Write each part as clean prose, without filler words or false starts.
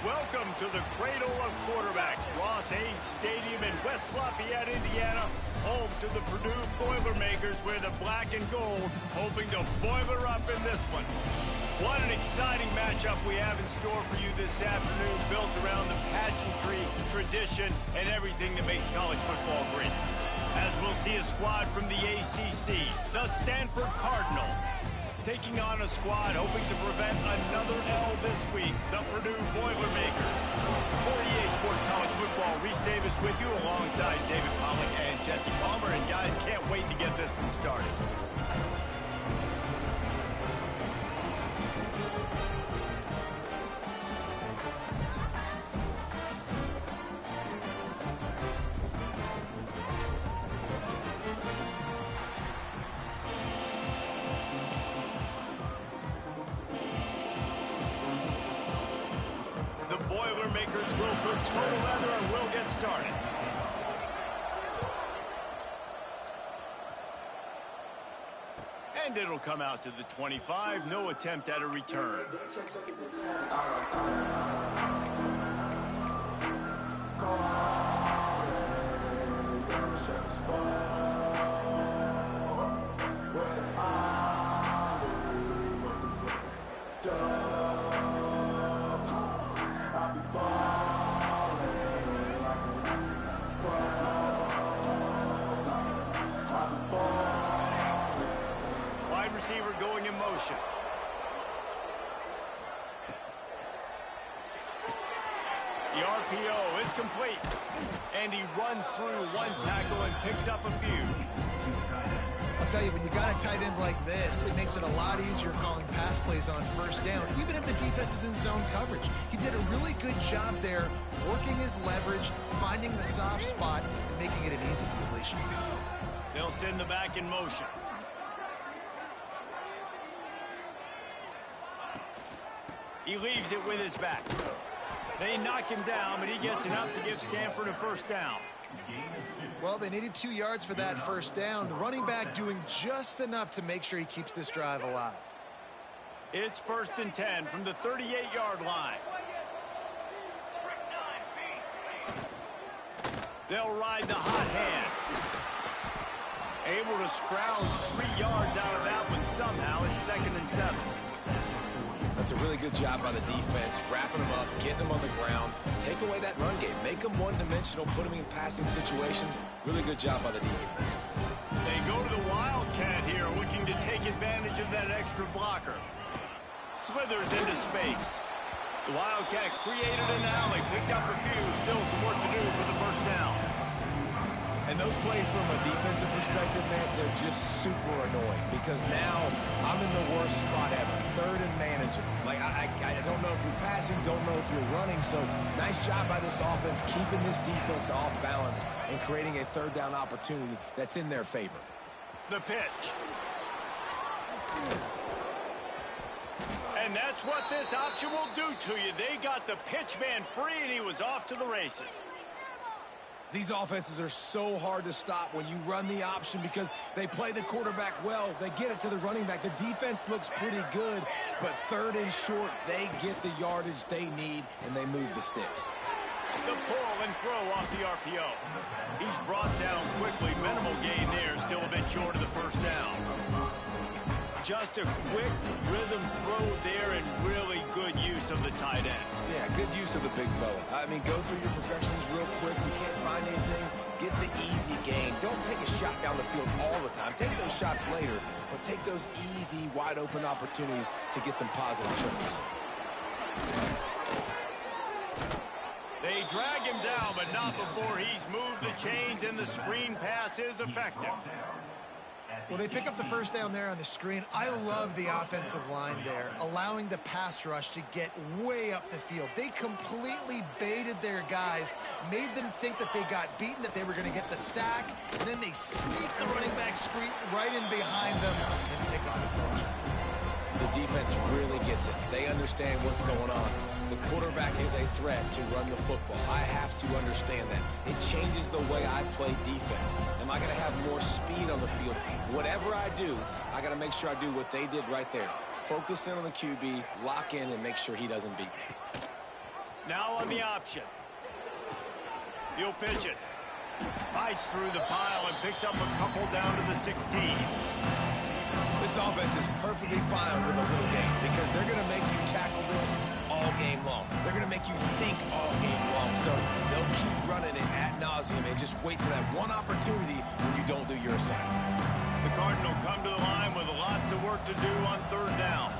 Welcome to the cradle of quarterbacks, Ross Ames Stadium in West Lafayette, Indiana, home to the Purdue Boilermakers, where the black and gold hoping to boiler up in this one. What an exciting matchup we have in store for you this afternoon, built around the pageantry, tradition, and everything that makes college football great. As we'll see a squad from the ACC, the Stanford Cardinal, taking on a squad hoping to prevent another L this week, the Purdue Boilermakers. For EA Sports College Football, Reese Davis with you alongside David Pollack and Jesse Palmer. And guys, can't wait to get this one started. Boilermakers will put total leather and we'll get started. And it'll come out to the 25. No attempt at a return. Receiver going in motion. The RPO is complete. And he runs through one tackle and picks up a few. I'll tell you, when you got a tight end like this, it makes it a lot easier calling pass plays on first down, even if the defense is in zone coverage. He did a really good job there, working his leverage, finding the soft spot, and making it an easy completion. They'll send the back in motion. He leaves it with his back. They knock him down, but he gets enough to give Stanford a first down. Well, they needed 2 yards for that first down. The running back doing just enough to make sure he keeps this drive alive. It's 1st and 10 from the 38-yard line. They'll ride the hot hand. Able to scrounge 3 yards out of that one somehow. It's 2nd and 7. That's a really good job by the defense, wrapping them up, getting them on the ground, take away that run game, make them one-dimensional, put them in passing situations. Really good job by the defense. They go to the Wildcat here, looking to take advantage of that extra blocker. Slithers into space. The Wildcat created an alley, picked up a few, still some work to do for the first down. And those plays from a defensive perspective, man, they're just super annoying because now I'm in the worst spot ever. 3rd and manageable. Like, I don't know if you're passing, don't know if you're running. So nice job by this offense keeping this defense off balance and creating a 3rd down opportunity that's in their favor. The pitch. And that's what this option will do to you. They got the pitch man free and he was off to the races. These offenses are so hard to stop when you run the option because they play the quarterback well. They get it to the running back. The defense looks pretty good, but 3rd and short, they get the yardage they need, and they move the sticks. The pull and throw off the RPO. He's brought down quickly. Minimal gain there. Still a bit short of the first down. Just a quick rhythm throw there and really good use of the tight end. Yeah, good use of the big fella. I mean, go through your progressions real quick. You can't find anything. Get the easy gain. Don't take a shot down the field all the time. Take those shots later, but take those easy, wide-open opportunities to get some positive chunks. They drag him down, but not before he's moved the chains, and the screen pass is effective. Well, they pick up the first down there on the screen. I love the offensive line there, allowing the pass rush to get way up the field. They completely baited their guys, made them think that they got beaten, that they were going to get the sack, and then they sneak the running back screen right in behind them and pick up the first. The defense really gets it. They understand what's going on. The quarterback is a threat to run the football. I have to understand that. It changes the way I play defense. Am I going to have more speed on the field? Whatever I do, I got to make sure I do what they did right there. Focus in on the QB, lock in, and make sure he doesn't beat me. Now on the option. He'll pitch it. Fights through the pile and picks up a couple down to the 16. This offense is perfectly fine with a little game because they're going to make you tackle this all game long. They're going to make you think all game long. So they'll keep running it ad nauseum and just wait for that one opportunity when you don't do your assignment. The Cardinal come to the line with lots of work to do on third down.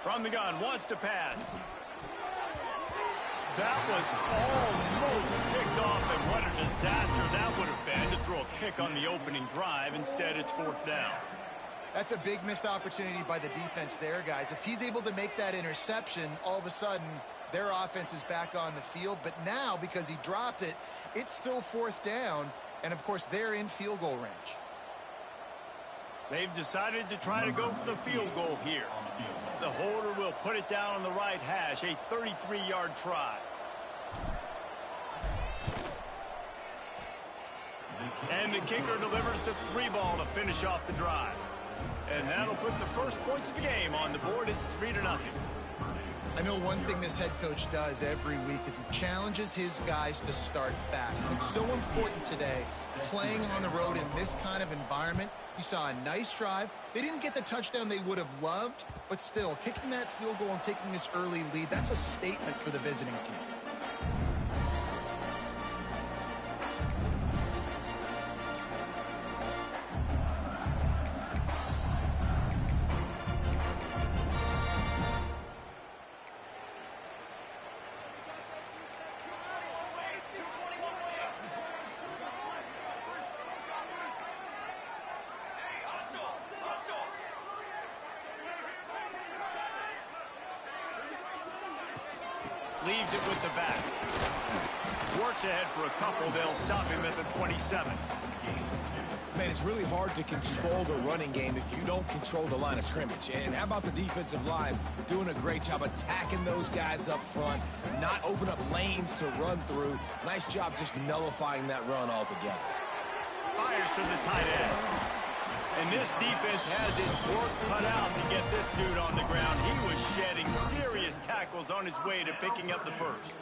From the gun, wants to pass. That was almost picked off, and what a disaster that would have been to throw a pick on the opening drive. Instead, it's fourth down. That's a big missed opportunity by the defense there, guys. If he's able to make that interception, all of a sudden, their offense is back on the field. But now, because he dropped it, it's still fourth down, and, of course, they're in field goal range. They've decided to try to go for the field goal here. The holder will put it down on the right hash, a 33-yard try. And the kicker delivers the 3-ball to finish off the drive. And that'll put the first points of the game on the board. It's 3-0. I know one thing this head coach does every week is he challenges his guys to start fast. And it's so important today, playing on the road in this kind of environment. You saw a nice drive. They didn't get the touchdown they would have loved, but still, kicking that field goal and taking this early lead, that's a statement for the visiting team. Leaves it with the back. Works ahead for a couple. They'll stop him at the 27. Man, it's really hard to control the running game if you don't control the line of scrimmage. And how about the defensive line doing a great job attacking those guys up front, not open up lanes to run through. Nice job just nullifying that run altogether. Fires to the tight end. And this defense has its work cut out to get this dude on the ground. He was shedding serious tackles on his way to picking up the first.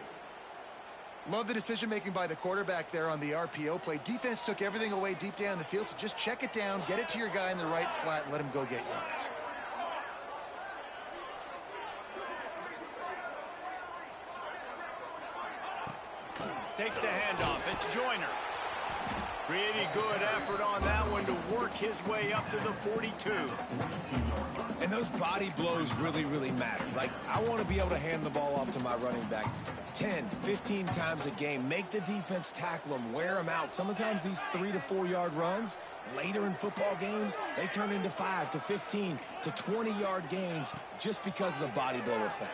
Love the decision-making by the quarterback there on the RPO play. Defense took everything away deep down the field, so just check it down, get it to your guy in the right flat, and let him go get yards. Takes the handoff. It's Joyner. Pretty good effort on that one to work his way up to the 42. And those body blows really, really matter. Like, I want to be able to hand the ball off to my running back 10, 15 times a game. Make the defense tackle them, wear them out. Sometimes these 3 to 4 yard runs, later in football games, they turn into 5 to 15 to 20-yard gains just because of the body blow effect.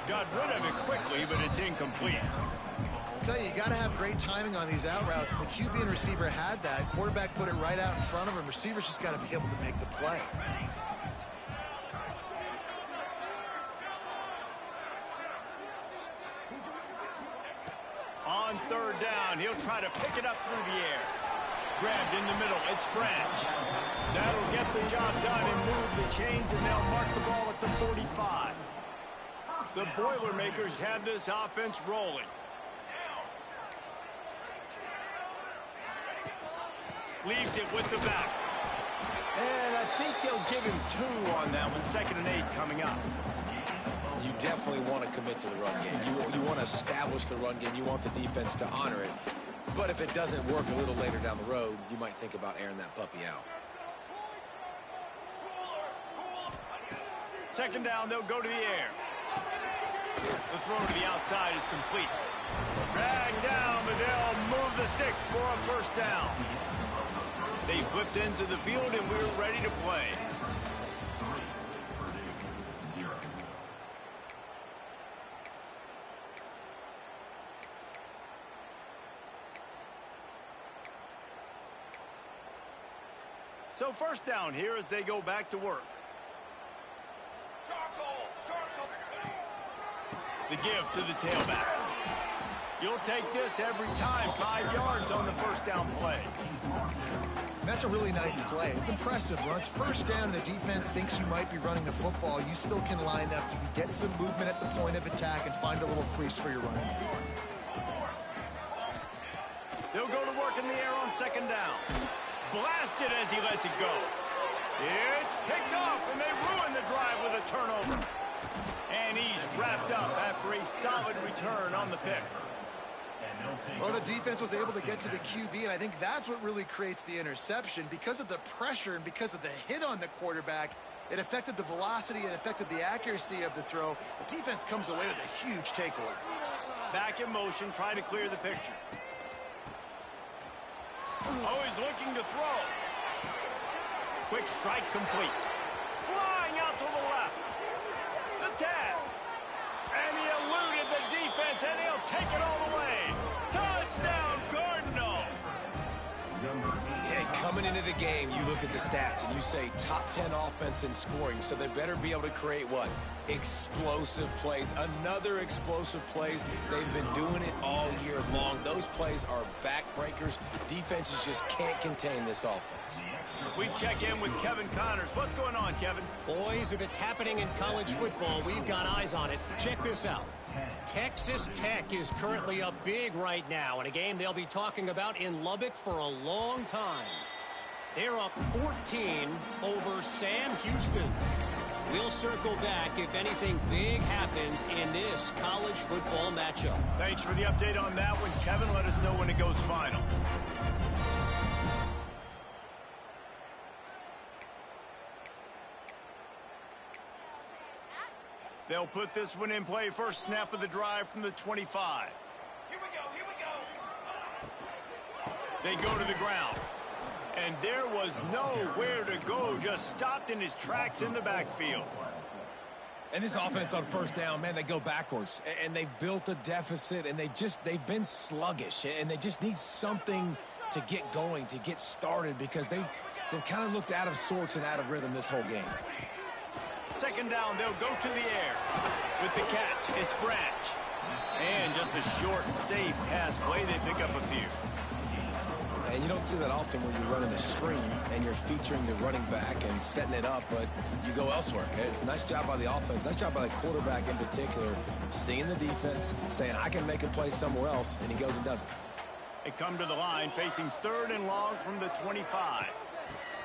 Got rid of it quickly, but it's incomplete. I tell you got to have great timing on these out routes. The QB and receiver had that. Quarterback put it right out in front of him. Receivers just got to be able to make the play. On third down, he'll try to pick it up through the air. Grabbed in the middle, it's Branch. That'll get the job done and move the chains, and they'll mark the ball at the 45. The Boilermakers have this offense rolling. Leaves it with the back. And I think they'll give him 2 on that one. 2nd and 8 coming up. You definitely want to commit to the run game. You want to establish the run game. You want the defense to honor it. But if it doesn't work a little later down the road, you might think about airing that puppy out. 2nd down, they'll go to the air. The throw to the outside is complete. Dragged down, but they'll move the sticks for a first down. They flipped into the field, and we're ready to play. So first down here as they go back to work. The give to the tailback. You'll take this every time. 5 yards on the first down play. That's a really nice play. It's impressive. When it's first down, the defense thinks you might be running the football. You still can line up. You can get some movement at the point of attack and find a little crease for your running. They'll go to work in the air on second down. Blasted as he lets it go. It's picked off, and they ruin the drive with a turnover. And he's wrapped up after a solid return on the pick. Well, the defense was able to get to the QB, and I think that's what really creates the interception. Because of the pressure and because of the hit on the quarterback, it affected the velocity, it affected the accuracy of the throw. The defense comes away with a huge takeaway. Back in motion, trying to clear the picture. Oh, he's looking to throw. Quick strike complete. Flying out to the left. The tag. And he eluded the defense, and he'll take it all the way. Touchdown, Cardinal. Yeah, coming into the game, you look at the stats and you say top 10 offense in scoring, so they better be able to create what? Explosive plays. Another explosive plays. They've been doing it all year long. Those plays are backbreakers. Defenses just can't contain this offense. We check in with Kevin Connors. What's going on, Kevin? Boys, if it's happening in college football, we've got eyes on it. Check this out. Texas Tech is currently up big right now in a game they'll be talking about in Lubbock for a long time. They're up 14 over Sam Houston. We'll circle back if anything big happens in this college football matchup. Thanks for the update on that one, Kevin. Let us know when it goes final. They'll put this one in play. First snap of the drive from the 25. Here we go. They go to the ground. And there was nowhere to go. Just stopped in his tracks in the backfield. And this offense on first down, man, they go backwards. And they've built a deficit, and they've been sluggish. And they just need something to get going, to get started, because they've kind of looked out of sorts and out of rhythm this whole game. Second down, they'll go to the air. With the catch, it's Branch. And just a short and safe pass play, they pick up a few. And you don't see that often when you're running a screen and you're featuring the running back and setting it up, but you go elsewhere. It's a nice job by the offense, nice job by the quarterback in particular, seeing the defense, saying, I can make a play somewhere else, and he goes and does it. They come to the line, facing 3rd and long from the 25.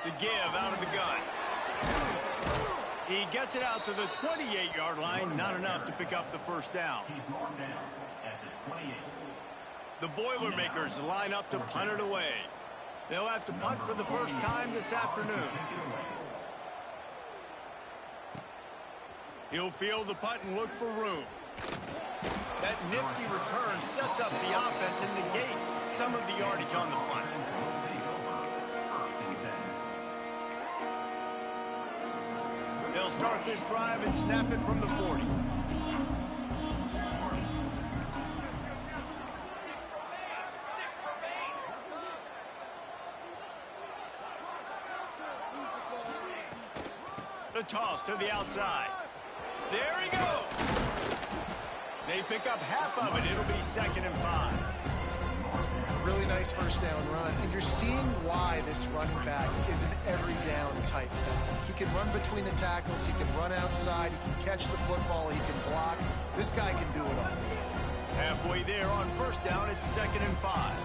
The give out of the gun. He gets it out to the 28-yard line, not enough to pick up the first down. He's marked down at the 28. The Boilermakers line up to punt it away. They'll have to punt for the first time this afternoon. He'll field the punt and look for room. That nifty return sets up the offense and negates some of the yardage on the punt. They'll start this drive and snap it from the 40. The toss to the outside. There he goes. They pick up half of it. It'll be 2nd and 5. Really nice first down run, and you're seeing why this running back is an every down type guy. He can run between the tackles, he can run outside, he can catch the football, he can block. This guy can do it all. Halfway there on first down, it's 2nd and 5.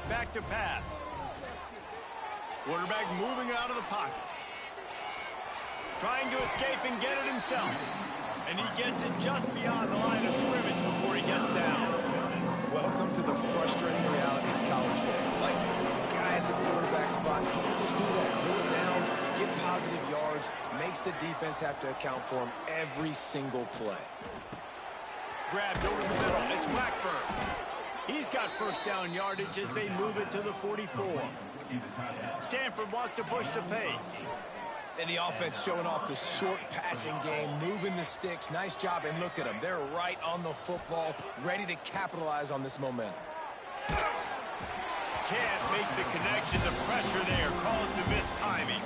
Back to pass. Quarterback moving out of the pocket. Trying to escape and get it himself. And he gets it just beyond the line of scrimmage before he gets down. Welcome to the frustrating reality of college football. Like, the guy at the quarterback spot, he can just do that, pull it down, get positive yards, makes the defense have to account for him every single play. Grabbed over the middle, it's Blackburn. He's got first down yardage as they move it to the 44. Stanford wants to push the pace. And the offense showing off the short passing game, moving the sticks. Nice job, and look at them. They're right on the football, ready to capitalize on this momentum. Can't make the connection. The pressure there caused the missed timing.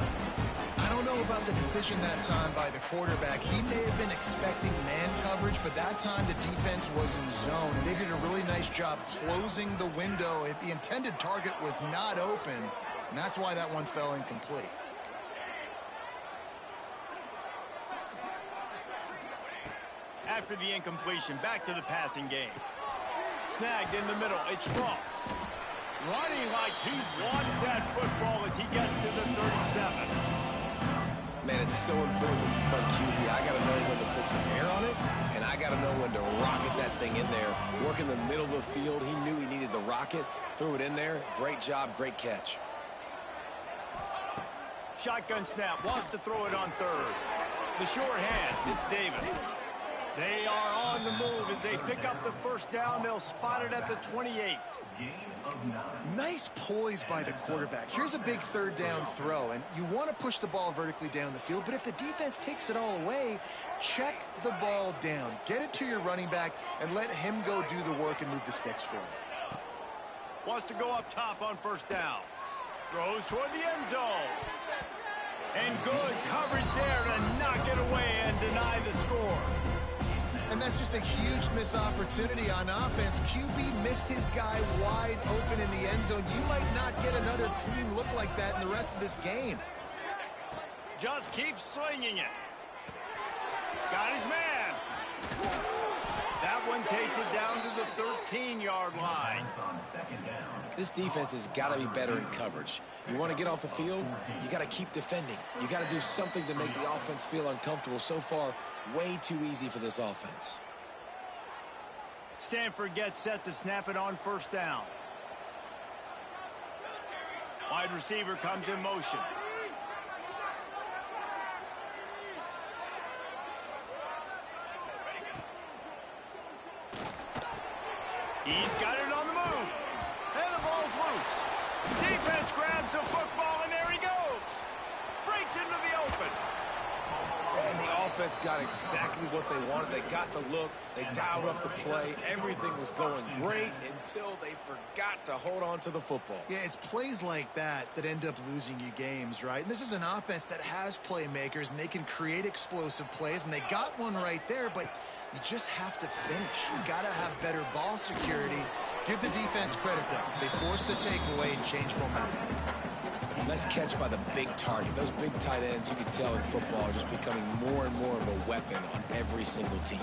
I don't know about the decision that time by the quarterback. He may have been expecting man coverage, but that time the defense was in zone, and they did a really nice job closing the window. The intended target was not open, and that's why that one fell incomplete. After the incompletion, back to the passing game. Snagged in the middle, it's Ross. Running like he wants that football as he gets to the 37. Man, it's so important when you play QB. I got to know when to put some air on it, and I got to know when to rocket that thing in there. Work in the middle of the field. He knew he needed the rocket. Threw it in there. Great job, great catch. Shotgun snap, wants to throw it on third. The short hands, it's Davis. They are on the move as they pick up the first down. They'll spot it at the 28. Nice poise by the quarterback. Here's a big third down throw, and you want to push the ball vertically down the field, but if the defense takes it all away, check the ball down. Get it to your running back and let him go do the work and move the sticks for him. Wants to go up top on first down. Throws toward the end zone. And good coverage there to knock it away and deny the score. And that's just a huge missed opportunity on offense. QB missed his guy wide open in the end zone. You might not get another clean look like that in the rest of this game. Just keeps slinging it. Got his man. That one takes it down to the 13-yard line. This defense has got to be better in coverage. You want to get off the field, you got to keep defending. You got to do something to make the offense feel uncomfortable. So far, way too easy for this offense. Stanford gets set to snap it on first down. Wide receiver comes in motion. He's got it on the move. And the ball's loose. Defense grabs the football, and there he goes. Breaks into the open. And the offense got exactly what they wanted. They got the look. They dialed up the play. Everything was going great until they forgot to hold on to the football. Yeah, it's plays like that that end up losing you games, right? And this is an offense that has playmakers, and they can create explosive plays, and they got one right there, but you just have to finish. You got to have better ball security. Give the defense credit, though. They forced the takeaway and changed momentum. Nice catch by the big target. Those big tight ends, you can tell in football, are just becoming more and more of a weapon on every single team.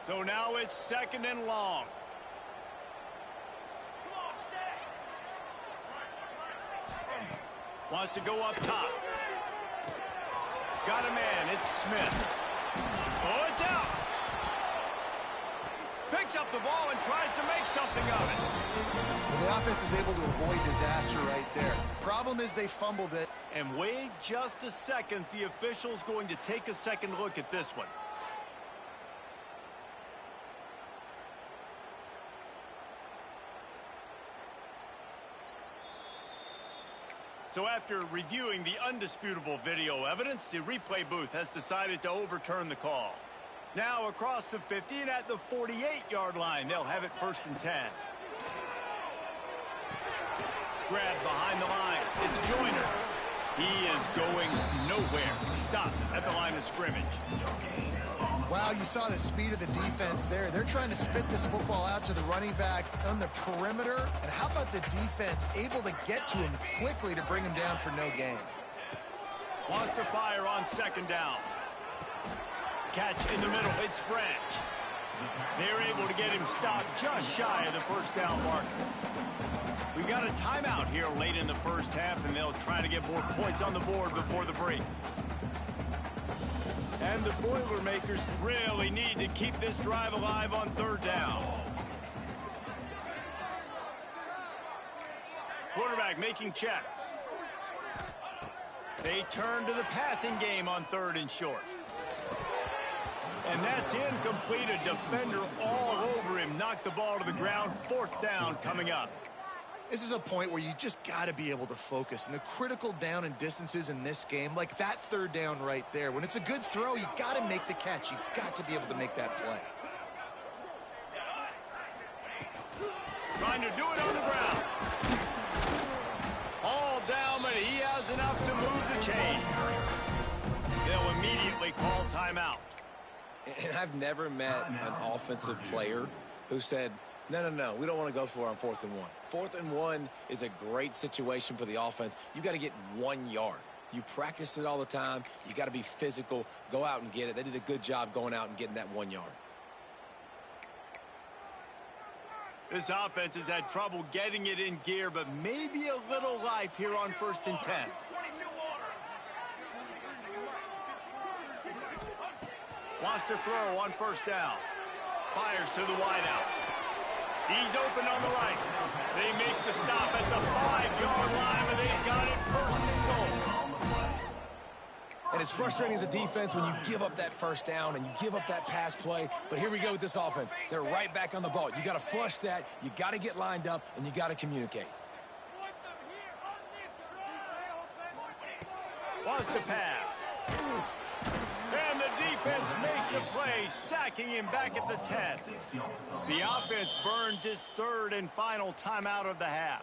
So now it's second and long. Wants to go up top. Got a man. It's Smith. Oh, it's out. Picks up the ball and tries to make something of it. Well, the offense is able to avoid disaster right there. Problem is they fumbled it. And wait just a second. The official's going to take a second look at this one. So after reviewing the undisputable video evidence, the replay booth has decided to overturn the call. Now across the 50 and at the 48-yard line, they'll have it first and 10. Grab behind the line. It's Joyner. He is going nowhere. Stopped at the line of scrimmage. Wow, you saw the speed of the defense there. They're trying to spit this football out to the running back on the perimeter. And how about the defense able to get to him quickly to bring him down for no gain? Wants to fire on second down. Catch in the middle. It's Branch. They're able to get him stopped just shy of the first down mark. We got a timeout here late in the first half, and they'll try to get more points on the board before the break. And the Boilermakers really need to keep this drive alive on third down. Quarterback making checks. They turn to the passing game on third and short. And that's incomplete. A defender all over him. Knocked the ball to the ground. Fourth down coming up. This is a point where you just got to be able to focus. And the critical down and distances in this game, like that third down right there, when it's a good throw, you got to make the catch. You got to be able to make that play. Trying to do it on the ground. All down, but he has enough to move the chains. They'll immediately call timeout. And I've never met an offensive player who said, no, we don't want to go for it on 4th and 1. 4th and 1 is a great situation for the offense. You got to get 1 yard. You practice it all the time. You got to be physical. Go out and get it. They did a good job going out and getting that 1 yard. This offense has had trouble getting it in gear, but maybe a little life here on 1st and 10. Wants to throw on 1st down. Fires to the wideout. He's open on the right. They make the stop at the 5-yard line, but they've got it 1st and goal. And it's frustrating as a defense when you give up that 1st down and you give up that pass play. But here we go with this offense. They're right back on the ball. You got to flush that. You got to get lined up, and you got to communicate. Wants to pass. And the defense makes a play, sacking him back at the 10. The offense burns its 3rd and final timeout of the half.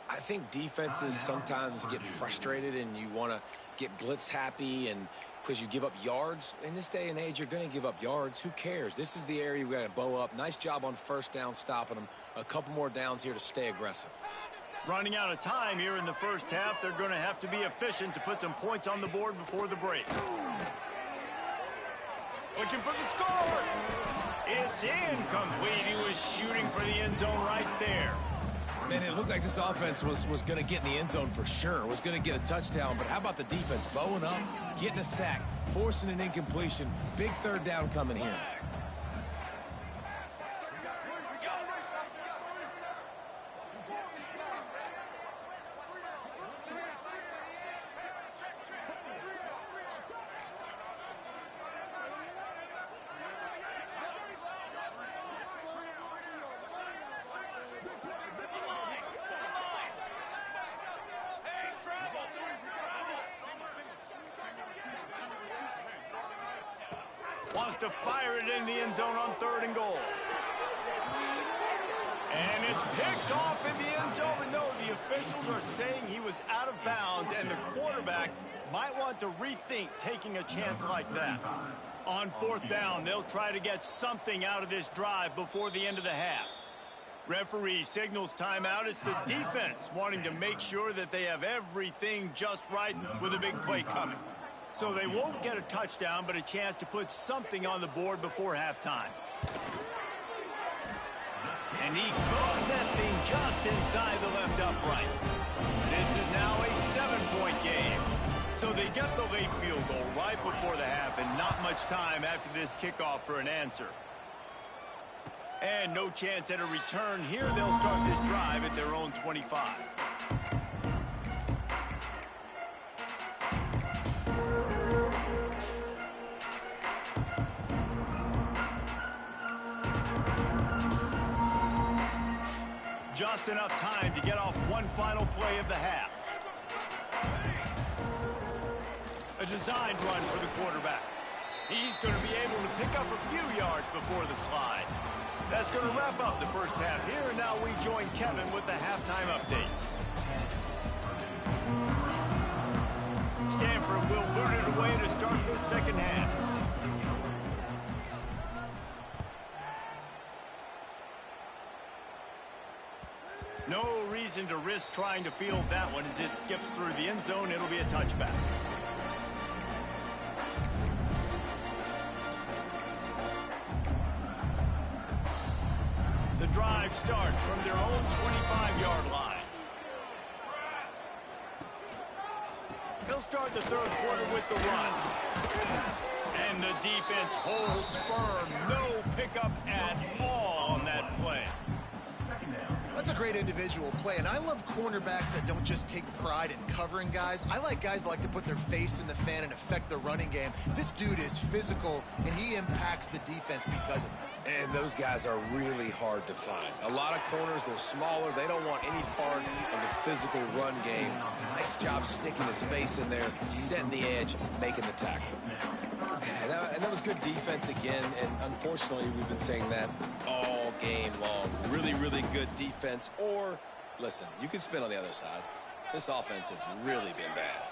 I think defenses sometimes get frustrated and you want to get blitz happy, and because you give up yards. In this day and age, you're going to give up yards. Who cares? This is the area we got to bow up. Nice job on 1st down stopping them. A couple more downs here to stay aggressive. Running out of time here in the 1st half. They're going to have to be efficient to put some points on the board before the break. Looking for the score. It's incomplete. He was shooting for the end zone right there. Man, it looked like this offense was going to get in the end zone for sure. Was going to get a touchdown. But how about the defense? Bowing up, getting a sack, forcing an incompletion. Big 3rd down coming here. Wants to fire it in the end zone on 3rd and goal. And it's picked off in the end zone. But no, the officials are saying he was out of bounds, and the quarterback might want to rethink taking a chance like that. On 4th down, they'll try to get something out of this drive before the end of the half. Referee signals timeout. It's the defense wanting to make sure that they have everything just right with a big play coming. So they won't get a touchdown, but a chance to put something on the board before halftime. And he closed that thing just inside the left upright. This is now a 7-point game. So they get the late field goal right before the half, and not much time after this kickoff for an answer. And no chance at a return here. They'll start this drive at their own 25. Just enough time to get off one final play of the half. A designed run for the quarterback. He's going to be able to pick up a few yards before the slide. That's going to wrap up the 1st half here, and now we join Kevin with the halftime update. Stanford will boot it away to start this 2nd half. No reason to risk trying to field that one as it skips through the end zone. It'll be a touchback. The drive starts from their own 25-yard line. He'll start the 3rd quarter with the run. And the defense holds firm. No pickup at all on that play. That's a great individual play, and I love cornerbacks that don't just take pride in covering guys. I like guys that like to put their face in the fan and affect the running game. This dude is physical, and he impacts the defense because of it. And those guys are really hard to find. A lot of corners, they're smaller. They don't want any part of the physical run game. Nice job sticking his face in there, setting the edge, making the tackle. And that was good defense again, and unfortunately, we've been saying that all game long. Really, really good defense. Or, listen, you can spin on the other side. This offense has really been bad.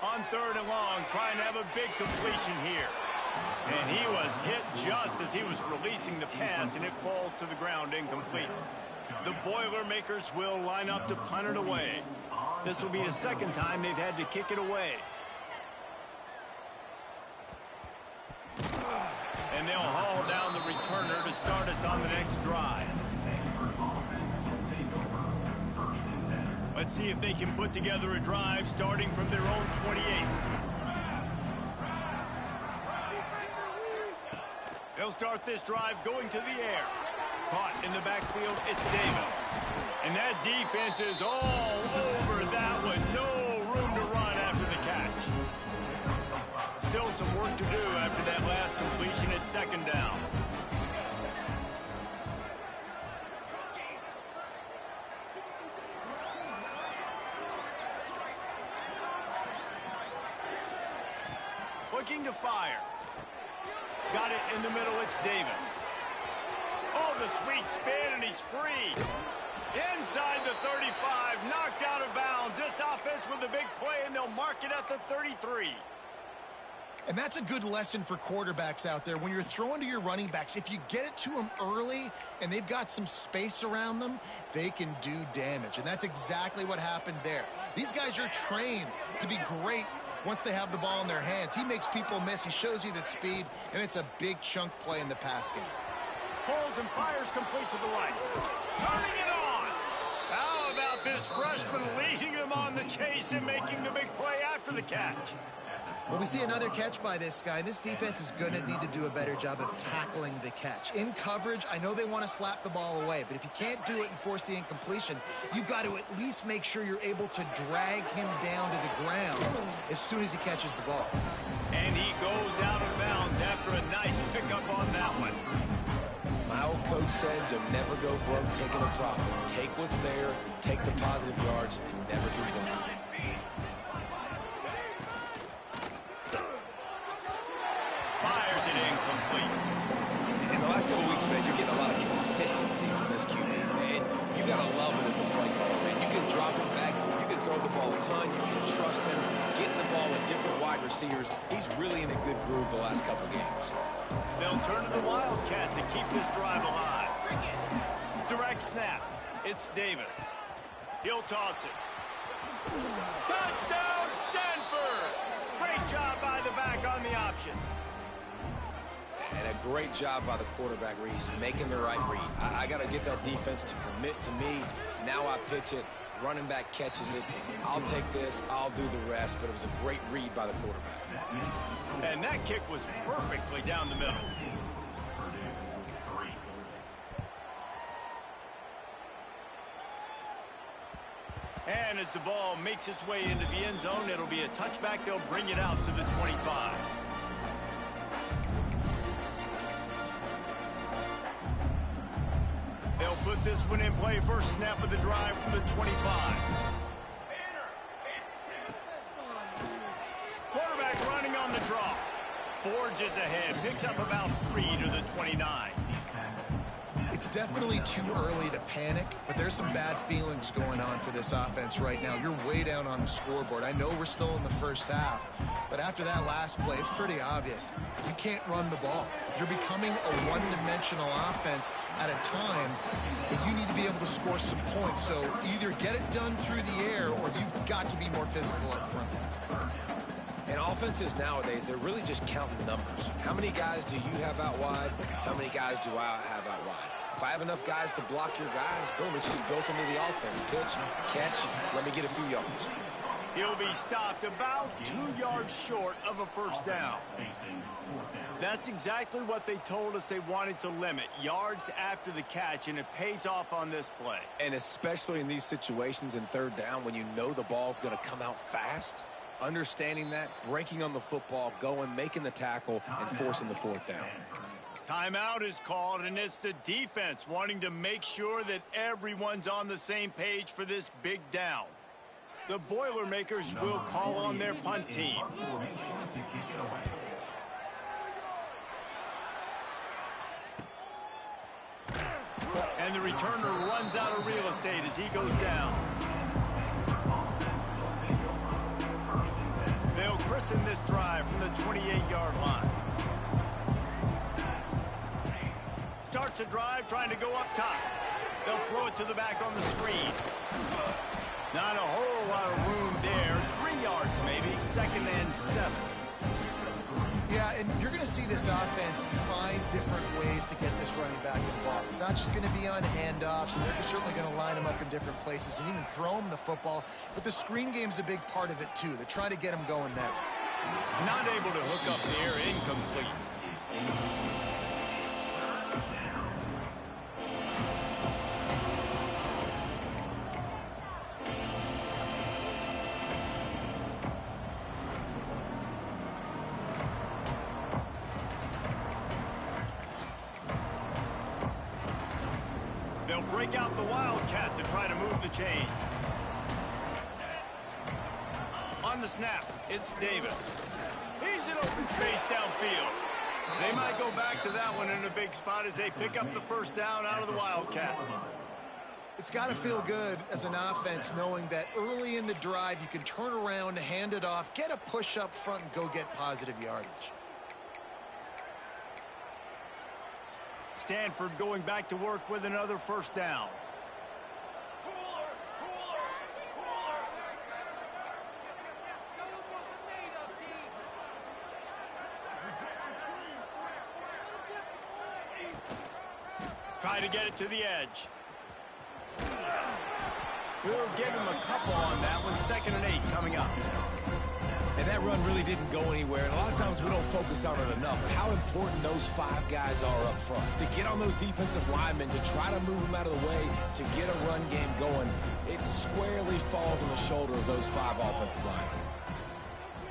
On 3rd and long, trying to have a big completion here. And he was hit just as he was releasing the pass, and it falls to the ground incomplete. The Boilermakers will line up to punt it away. This will be the 2nd time they've had to kick it away. And they'll haul down the returner to start us on the next drive. Let's see if they can put together a drive starting from their own 28. They'll start this drive going to the air. Caught in the backfield, it's Davis. And that defense is all over that one. No room to run after the catch. Still some work to do after that last completion at 2nd down. Looking to fire. Got it in the middle, it's Davis. Oh, the sweet spin, and he's free. Inside the 35, knocked out of bounds. This offense with a big play, and they'll mark it at the 33. And that's a good lesson for quarterbacks out there. When you're throwing to your running backs, if you get it to them early and they've got some space around them, they can do damage. And that's exactly what happened there. These guys are trained to be great once they have the ball in their hands. He makes people miss. He shows you the speed, and it's a big chunk play in the pass game. Pulls and fires complete to the right. Turning it on. How about this freshman leading them on the chase and making the big play after the catch? Well, we see another catch by this guy. This defense is going to need to do a better job of tackling the catch. In coverage, I know they want to slap the ball away, but if you can't do it and force the incompletion, you've got to at least make sure you're able to drag him down to the ground as soon as he catches the ball. And he goes out of bounds after a nice pickup on that one. My old coach said you'll never go broke taking a profit. Take what's there, take the positive yards, and never complain. Fires it incomplete. In the last couple of weeks, man, you're getting a lot of consistency from this QB, man. You got to love it as a play caller, man. You can drop him back. You can throw the ball a ton. You can trust him. Getting the ball with different wide receivers. He's really in a good groove the last couple games. They'll turn to the Wildcat to keep this drive alive. Direct snap. It's Davis. He'll toss it. Touchdown, Stanford! Great job by the back on the option. And a great job by the quarterback, Reese, making the right read. I got to get that defense to commit to me. Now I pitch it. Running back catches it. I'll take this. I'll do the rest. But it was a great read by the quarterback. And that kick was perfectly down the middle. And as the ball makes its way into the end zone, it'll be a touchback. They'll bring it out to the 25. They'll put this one in play. First snap of the drive from the 25. Quarterback running on the draw. Forges ahead. Picks up about 3 to the 29. It's definitely too early to panic, but there's some bad feelings going on for this offense right now. You're way down on the scoreboard. I know we're still in the first half, but after that last play, it's pretty obvious. You can't run the ball. You're becoming a one-dimensional offense at a time, but you need to be able to score some points. So either get it done through the air or you've got to be more physical up front. And offenses nowadays, they're really just counting numbers. How many guys do you have out wide? How many guys do I have out wide? If I have enough guys to block your guys, boom, it's just built into the offense. Pitch, catch, let me get a few yards. He'll be stopped about 2 yards short of a first down. That's exactly what they told us they wanted to limit, yards after the catch, and it pays off on this play. And especially in these situations in third down when you know the ball's going to come out fast, understanding that, breaking on the football, going, making the tackle, and forcing the fourth down. Timeout is called, and it's the defense wanting to make sure that everyone's on the same page for this big down. The Boilermakers will call on their punt team. And the returner runs out of real estate as he goes down. They'll christen this drive from the 28-yard line. Starts a drive trying to go up top. They'll throw it to the back on the screen. Not a whole lot of room there. 3 yards maybe. 2nd and 7. Yeah, and you're going to see this offense find different ways to get this running back involved. It's not just going to be on handoffs, and they're certainly going to line him up in different places and even throw him the football. But the screen game's a big part of it, too. They're trying to get him going there. Not able to hook up there. Incomplete. They'll break out the Wildcat to try to move the chains. On the snap, it's Davis. He's in open space downfield. They might go back to that one in a big spot as they pick up the first down out of the Wildcat. It's got to feel good as an offense knowing that early in the drive you can turn around, hand it off, get a push up front, and go get positive yardage. Stanford going back to work with another first down. Try to get it to the edge. We'll give him a couple on that one. 2nd and 8 coming up. And that run really didn't go anywhere. And a lot of times we don't focus on it enough. But how important those 5 guys are up front. To get on those defensive linemen, to try to move them out of the way, to get a run game going, it squarely falls on the shoulder of those 5 offensive linemen.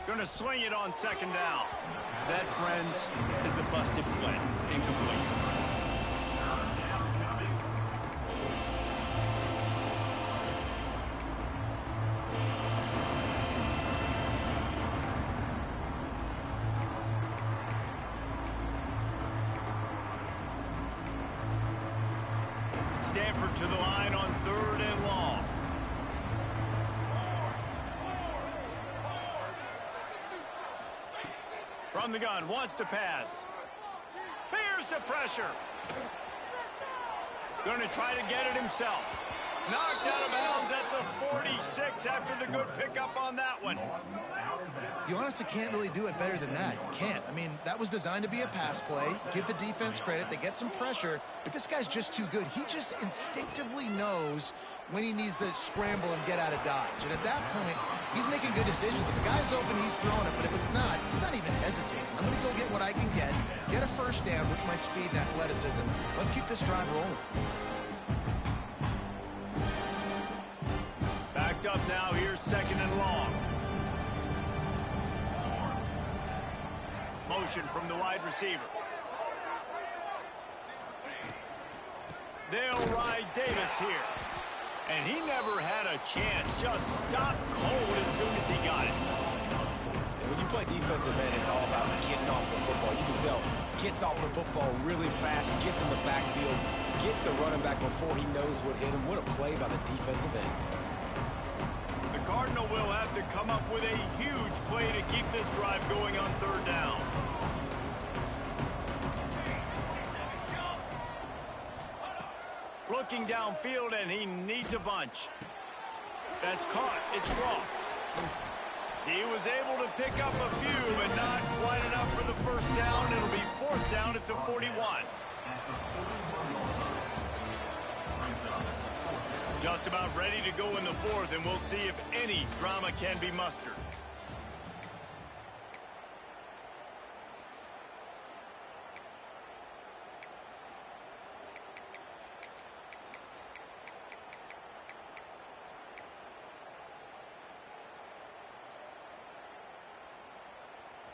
Going to swing it on 2nd down. That, friends, is a busted play. Incomplete. Stanford to the line on 3rd and long. From the gun, wants to pass. Here's the pressure. Going to try to get it himself. Knocked out of bounds at the 46 after the good pickup on that one. You honestly can't really do it better than that. You can't. I mean, that was designed to be a pass play. Give the defense credit. They get some pressure, but this guy's just too good. He just instinctively knows when he needs to scramble and get out of dodge. And at that point, he's making good decisions. If the guy's open, he's throwing it. But if it's not, he's not even hesitating. I'm going to go get what I can get a first down with my speed and athleticism. Let's keep this drive rolling. Backed up now. Here's 2nd and long. Motion from the wide receiver. They'll ride Davis here. And he never had a chance. Just stopped cold as soon as he got it. And when you play defensive end, it's all about getting off the football. You can tell, gets off the football really fast, gets in the backfield, gets the running back before he knows what hit him. What a play by the defensive end. The Cardinal will have to come up with a huge play to keep this drive going on 3rd down. Looking downfield, and he needs a bunch. That's caught. It's Ross. He was able to pick up a few, but not quite enough for the first down. It'll be 4th down at the 41. Just about ready to go in the 4th, and we'll see if any drama can be mustered.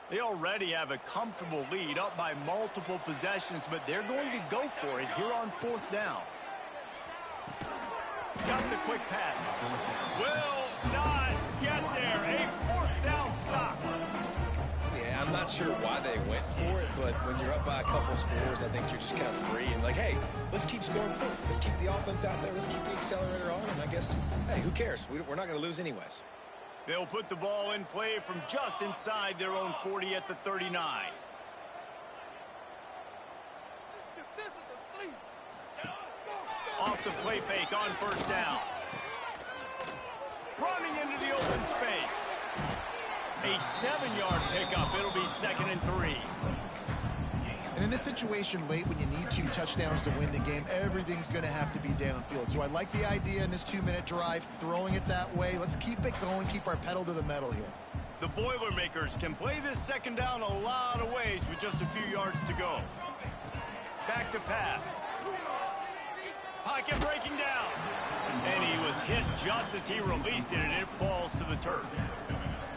They already have a comfortable lead, up by multiple possessions, but they're going to go for it here on 4th down. Got the quick pass. Will not get there. A 4th down stop. Yeah, I'm not sure why they went for it, but when you're up by a couple scores, I think you're just kind of free and like, hey, let's keep scoring points. Let's keep the offense out there. Let's keep the accelerator on, and I guess, hey, who cares? We're not going to lose anyways. They'll put the ball in play from just inside their own 40 at the 39. Off the play fake on first down. Running into the open space. A 7-yard pickup. It'll be 2nd and 3. And in this situation late when you need 2 touchdowns to win the game, everything's going to have to be downfield. So I like the idea in this 2-minute drive, throwing it that way. Let's keep it going, keep our pedal to the metal here. The Boilermakers can play this 2nd down a lot of ways with just a few yards to go. Back to pass. Pocket breaking down. And he was hit just as he released it, and it falls to the turf.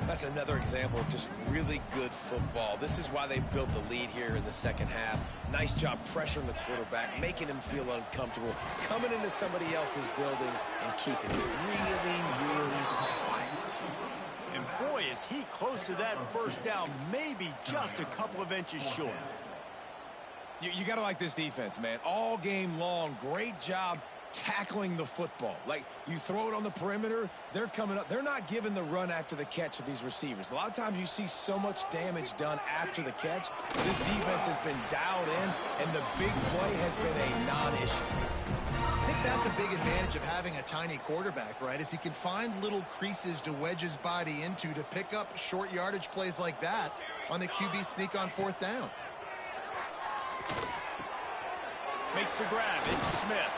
That's another example of just really good football. This is why they built the lead here in the second half. Nice job pressuring the quarterback, making him feel uncomfortable, coming into somebody else's building and keeping it really, really quiet. And boy, is he close to that first down, maybe just a couple of inches short. You got to like this defense, man. All game long, great job tackling the football. Like, you throw it on the perimeter, they're coming up. They're not giving the run after the catch to these receivers. A lot of times you see so much damage done after the catch. This defense has been dialed in, and the big play has been a non-issue. I think that's a big advantage of having a tiny quarterback, right? Is he can find little creases to wedge his body into to pick up short yardage plays like that on the QB sneak on 4th down. Makes the grab. It's Smith.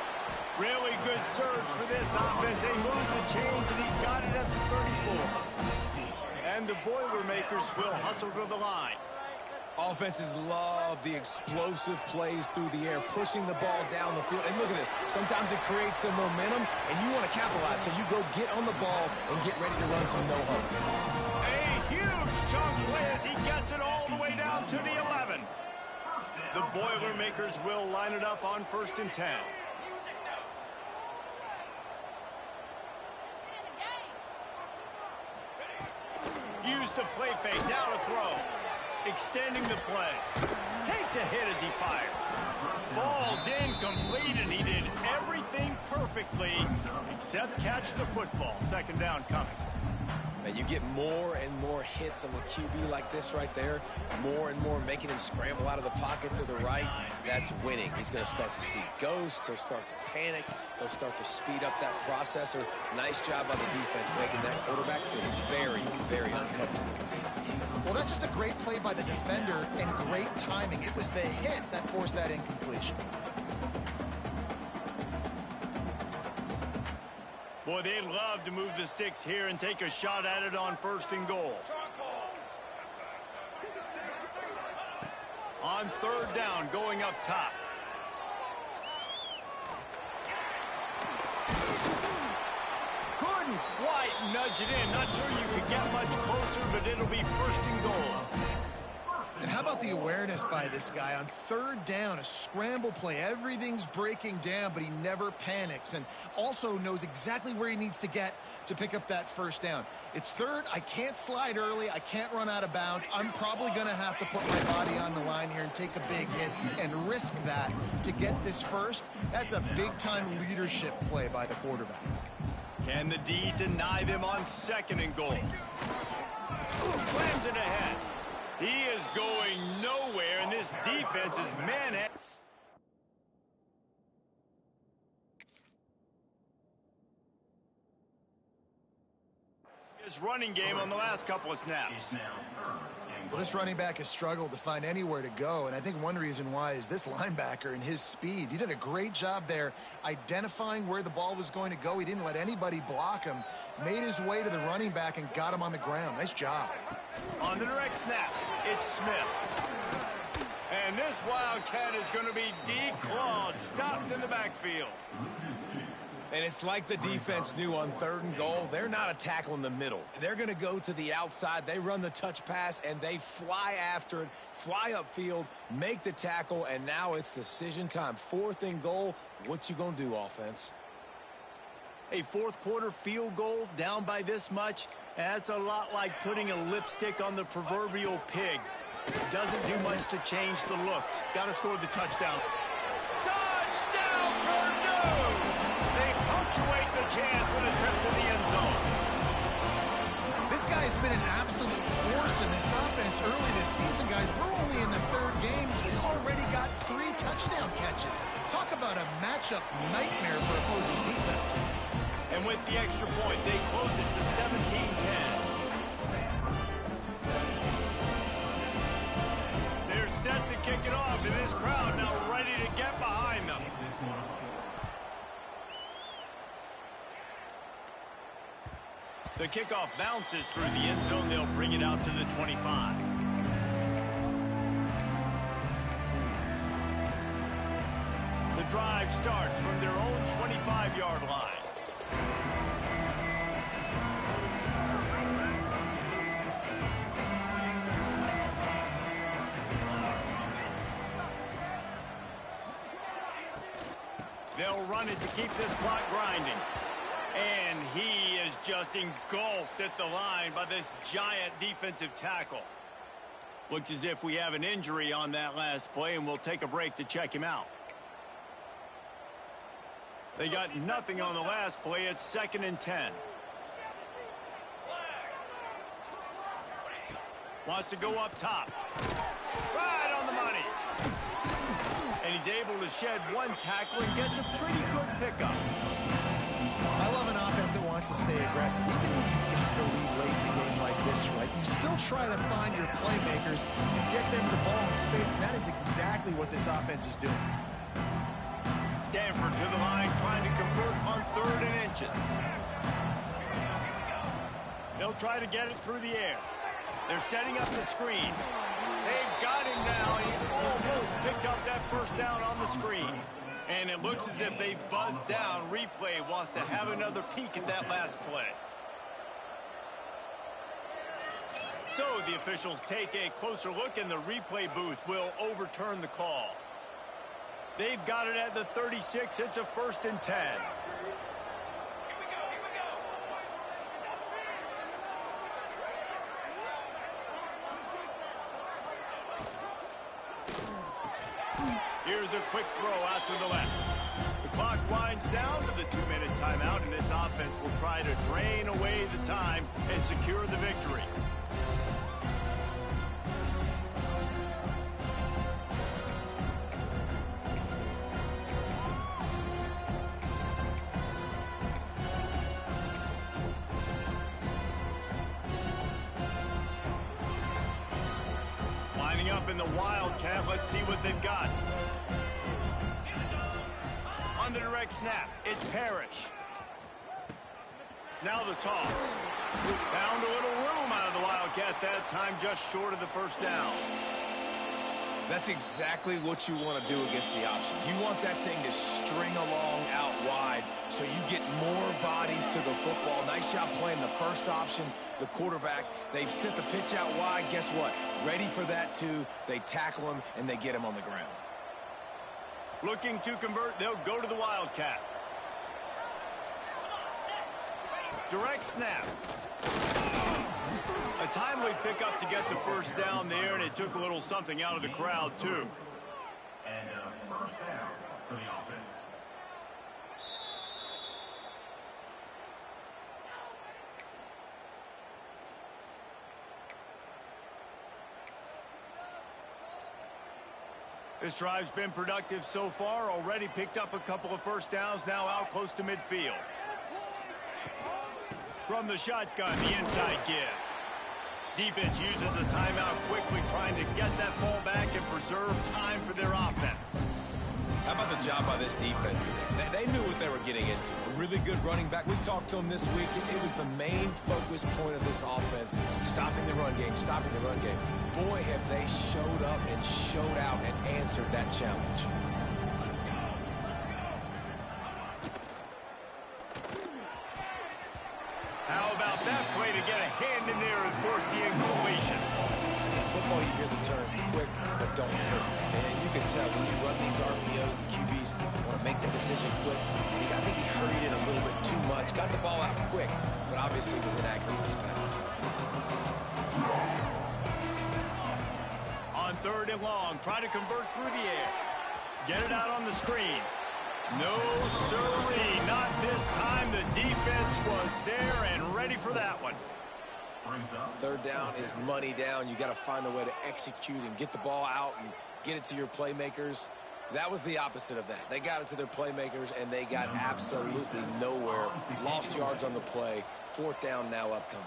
Really good surge for this offense. They move the chains, and he's got it at the 34. And the Boilermakers will hustle to the line. Offenses love the explosive plays through the air, pushing the ball down the field. And look at this. Sometimes it creates some momentum, and you want to capitalize. So you go get on the ball and get ready to run some no-huddle. A huge chunk play as he gets it all the way down to the 11. The Boilermakers will line it up on 1st and 10. Use the play fake, now to throw. Extending the play. Takes a hit as he fires. Falls incomplete, and he did everything perfectly except catch the football. 2nd down coming. Now you get more and more hits on the QB like this right there. More and more making him scramble out of the pocket to the right. That's winning. He's going to start to see ghosts. He'll start to panic. He'll start to speed up that processor. Nice job by the defense making that quarterback feel very, very uncomfortable. Well, that's just a great play by the defender and great timing. It was the hit that forced that incompletion. Boy, they'd love to move the sticks here and take a shot at it on 1st and goal. On 3rd down, going up top. Couldn't quite nudge it in. Not sure you could get much closer, but it'll be 1st and goal. And how about the awareness by this guy on 3rd down, a scramble play. Everything's breaking down, but he never panics and also knows exactly where he needs to get to pick up that 1st down. It's 3rd. I can't slide early. I can't run out of bounds. I'm probably going to have to put my body on the line here and take a big hit and risk that to get this 1st. That's a big-time leadership play by the quarterback. Can the D deny them on 2nd and goal? Slams it ahead. He is going nowhere, and this defense is man. His running game on the last couple of snaps. Well, this running back has struggled to find anywhere to go, and I think one reason why is this linebacker and his speed. He did a great job there identifying where the ball was going to go. He didn't let anybody block him, made his way to the running back and got him on the ground. Nice job. On the direct snap, it's Smith. And this Wildcat is going to be declawed, stopped in the backfield. And it's like the defense knew on 3rd and goal. They're not a tackle in the middle. They're going to go to the outside. They run the touch pass, and they fly after it, fly upfield, make the tackle, and now it's decision time. 4th and goal. What you going to do, offense? A 4th quarter field goal down by this much, that's a lot like putting a lipstick on the proverbial pig. Doesn't do much to change the looks. Got to score the touchdown. Touchdown, Purdue! They punctuate the chance with a trip to the end zone. This guy's been an absolute force in this offense early this season, guys. We're only in the third game. He's already got 3 touchdown catches. Talk about a matchup nightmare for opposing defenses. And with the extra point, they close it to 17-10. They're set to kick it off, and this crowd now ready to get behind them. The kickoff bounces through the end zone. They'll bring it out to the 25. The drive starts from their own 25-yard line. They'll run it to keep this clock grinding. And he is just engulfed at the line by this giant defensive tackle. Looks as if we have an injury on that last play, and we'll take a break to check him out. They got nothing on the last play. It's 2nd and 10. Wants to go up top. Right on the money. And he's able to shed 1 tackle and gets a pretty good pickup. I love an offense that wants to stay aggressive. Even when you've got the lead late in the game like this, right, you still try to find your playmakers and get them the ball in space, and that is exactly what this offense is doing. Stanford to the line, trying to convert on 3rd and inches. They'll try to get it through the air. They're setting up the screen. They've got him now. He almost picked up that first down on the screen. And it looks as if they've buzzed down. Replay wants to have another peek at that last play. So the officials take a closer look, and the replay booth will overturn the call. They've got it at the 36. It's a 1st and 10. Here's a quick throw out to the left. The clock winds down to the 2-minute timeout, and this offense will try to drain away the time and secure the victory. Lining up in the Wildcat, let's see what they've got. On the direct snap, it's Parrish. Now the toss. Found a little room out of the Wildcat that time, just short of the first down. That's exactly what you want to do against the option. You want that thing to string along out wide so you get more bodies to the football. Nice job playing the first option, the quarterback. They've sent the pitch out wide. Guess what? Ready for that too. They tackle him, and they get him on the ground. Looking to convert, they'll go to the Wildcat. Direct snap. A timely pickup to get the first down there, and it took a little something out of the crowd, too. And first down for the offense. This drive's been productive so far. Already picked up a couple of first downs, now out close to midfield. From the shotgun, the inside give. Defense uses a timeout quickly, trying to get that ball back and preserve time for their offense. How about the job by this defense today? They knew what they were getting into. A really good running back. We talked to him this week. It was the main focus point of this offense, stopping the run game, stopping the run game. Boy, have they showed up and showed out and answered that challenge. How about that play to get a hand in there and force the incompletion? In football, you hear the term quick, but don't hurt. And you can tell when you run these RPOs, the QBs want to make that decision quick. I think he hurried it a little bit too much, got the ball out quick, but obviously was inaccurate with his pass. 3rd and long. Try to convert through the air. Get it out on the screen. No, sirree. Not this time. The defense was there and ready for that one. 3rd down is money down. You got to find a way to execute and get the ball out and get it to your playmakers. That was the opposite of that. They got it to their playmakers, and they got absolutely nowhere. Lost yards on the play. 4th down now upcoming.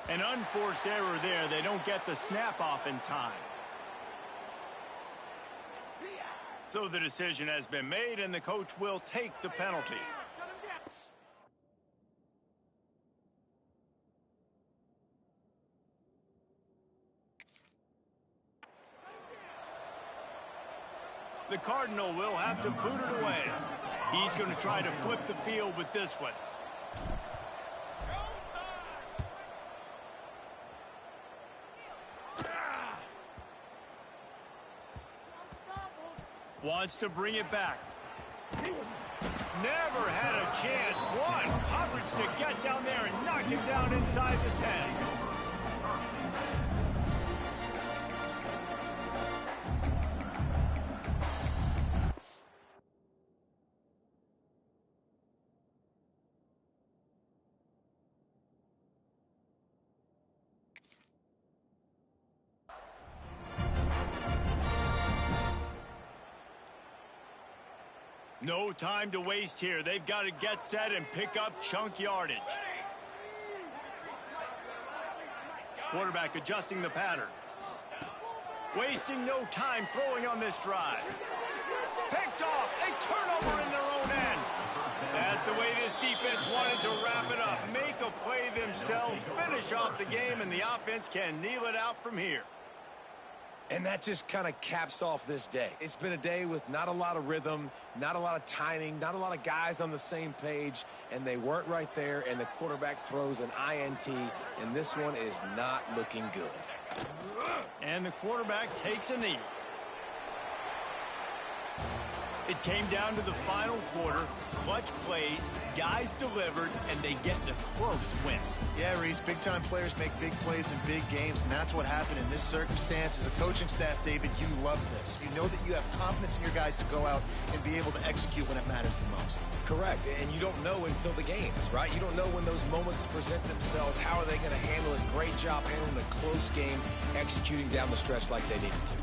An unforced error there. They don't get the snap off in time. So the decision has been made, and the coach will take the penalty. The Cardinal will have to boot it away. He's going to try to flip the field with this one. Wants to bring it back. Never had a chance. One coverage to get down there and knock him down inside the 10. No time to waste here. They've got to get set and pick up chunk yardage. Quarterback adjusting the pattern. Wasting no time throwing on this drive. Picked off. A turnover in their own end. That's the way this defense wanted to wrap it up. Make a play themselves, finish off the game, and the offense can kneel it out from here. And that just kind of caps off this day. It's been a day with not a lot of rhythm, not a lot of timing, not a lot of guys on the same page, and they weren't right there, and the quarterback throws an INT, and this one is not looking good. And the quarterback takes a knee. It came down to the final quarter. Clutch plays, guys delivered, and they get a close win. Yeah, Reese, big-time players make big plays in big games, and that's what happened in this circumstance. As a coaching staff, David, you love this. You know that you have confidence in your guys to go out and be able to execute when it matters the most. Correct, and you don't know until the games, right? You don't know when those moments present themselves. How are they going to handle it? Great job handling a close game, executing down the stretch like they needed to.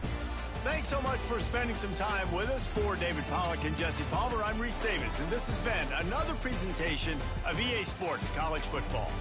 Thanks so much for spending some time with us. For David Pollack and Jesse Palmer, I'm Reese Davis, and this has been another presentation of EA Sports College Football.